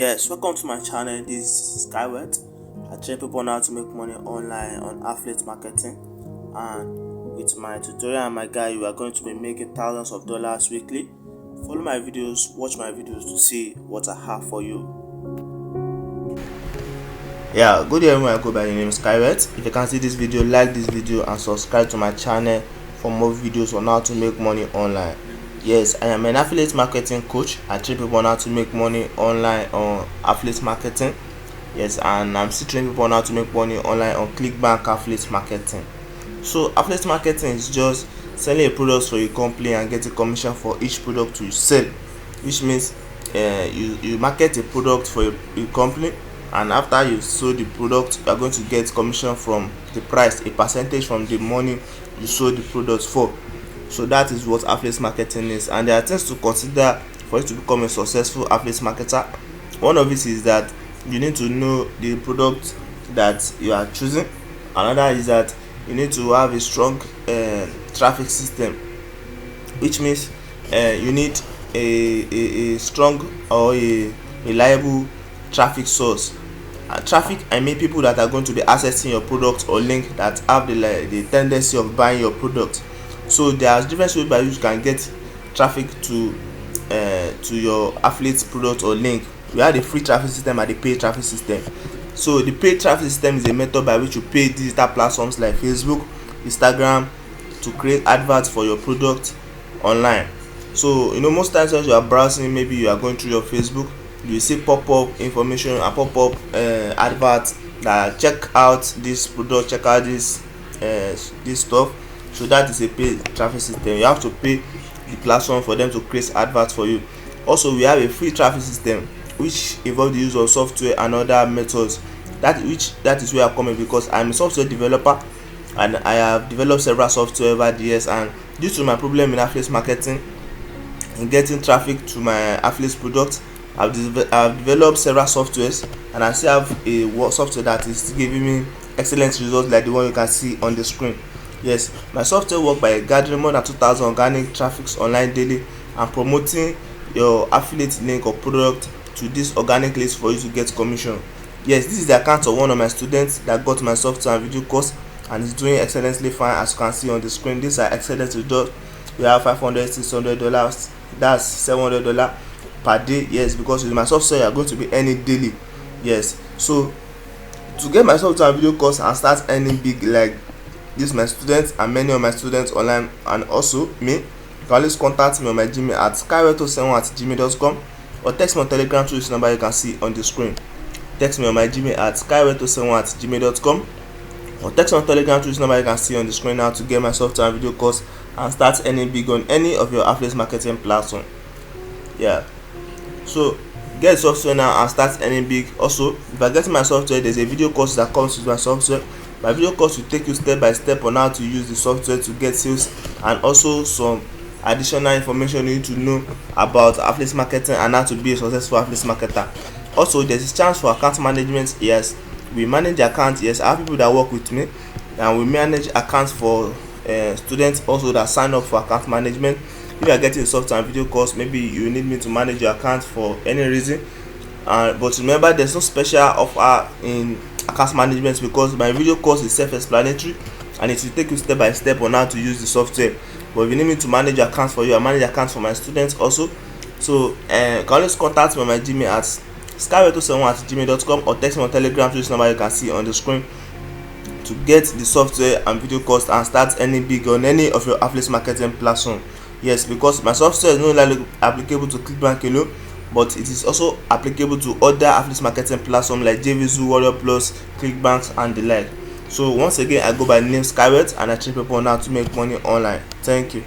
Yes, welcome to my channel. This is Skyward. I train people on how to make money online on affiliate marketing, and with my tutorial and my guide, you are going to be making thousands of dollars weekly. Follow my videos, watch my videos to see what I have for you. Yeah, good day everyone. I go by the name Skyward. If you can see this video, like this video and subscribe to my channel for more videos on how to make money online. Yes, I am an affiliate marketing coach. I train people on how to make money online on affiliate marketing. Yes, and I'm still training people on how to make money online on ClickBank affiliate marketing. So affiliate marketing is just selling a product for your company and getting commission for each product you sell, which means you market a product for your company, and after you sold the product, you are going to get commission from the price, a percentage from the money you sold the product for. So that is what affiliate marketing is, and there are things to consider for you to become a successful affiliate marketer. One of it is that you need to know the product that you are choosing. Another is that you need to have a strong traffic system, which means you need a strong or a reliable traffic source. Traffic, I mean people that are going to be accessing your product or link that have the tendency of buying your product. So there are different ways by which you can get traffic to your affiliate product or link. We have the free traffic system and the paid traffic system. So the paid traffic system is a method by which you pay digital platforms like Facebook, Instagram to create adverts for your product online. So most times when you are browsing, maybe you are going through your Facebook, you see pop-up information and pop-up adverts that check out this product, check out this stuff. So that is a paid traffic system. You have to pay the platform for them to create adverts for you. Also, we have a free traffic system which involves the use of software and other methods. That is where I come in, because I'm a software developer and I have developed several software over the years, and due to my problem in affiliate marketing in getting traffic to my affiliate product, I've developed several softwares, and I still have a software that is giving me excellent results like the one you can see on the screen. Yes, my software works by gathering more than 2,000 organic traffics online daily and promoting your affiliate link or product to this organic list for you to get commission. Yes, this is the account of one of my students that got my software and video course and is doing excellently fine, as you can see on the screen. These are excellent results. We have $500, $600, that's $700 per day. Yes, because with my software you are going to be earning daily. Yes, so to get my software and video course and start earning big like this, my students and many of my students online and also me, you can always contact me on my Gmail at skyward271@gmail.com or text me on Telegram through this number you can see on the screen. Text me on my Gmail at skyward271@gmail.com or text me on Telegram through this number you can see on the screen now to get my software and video course and start earning big on any of your affiliate marketing platform. Yeah, so get software now and start earning big. Also, if I get my software, there's a video course that comes with my software. My video course will take you step by step on how to use the software to get sales, and also some additional information you need to know about affiliate marketing and how to be a successful affiliate marketer. Also, there's a chance for account management. Yes, we manage accounts. Yes, I have people that work with me and we manage accounts for students also that sign up for account management. If you are getting a software and video course, maybe you need me to manage your account for any reason, but remember there's no special offer in account management because my video course is self-explanatory and it will take you step by step on how to use the software. But if you need me to manage accounts for you, I manage accounts for my students also. So you can always contact me on my Gmail at skyward271@gmail.com or text me on Telegram to this number you can see on the screen to get the software and video course and start earning big on any of your affiliate marketing platform. Yes, because my software is not only applicable to ClickBank alone, but it is also applicable to other affiliate marketing platforms like JVZoo, Warrior Plus, ClickBank and the like. So once again, I go by the name Skyward and I train people on how to make money online. Thank you.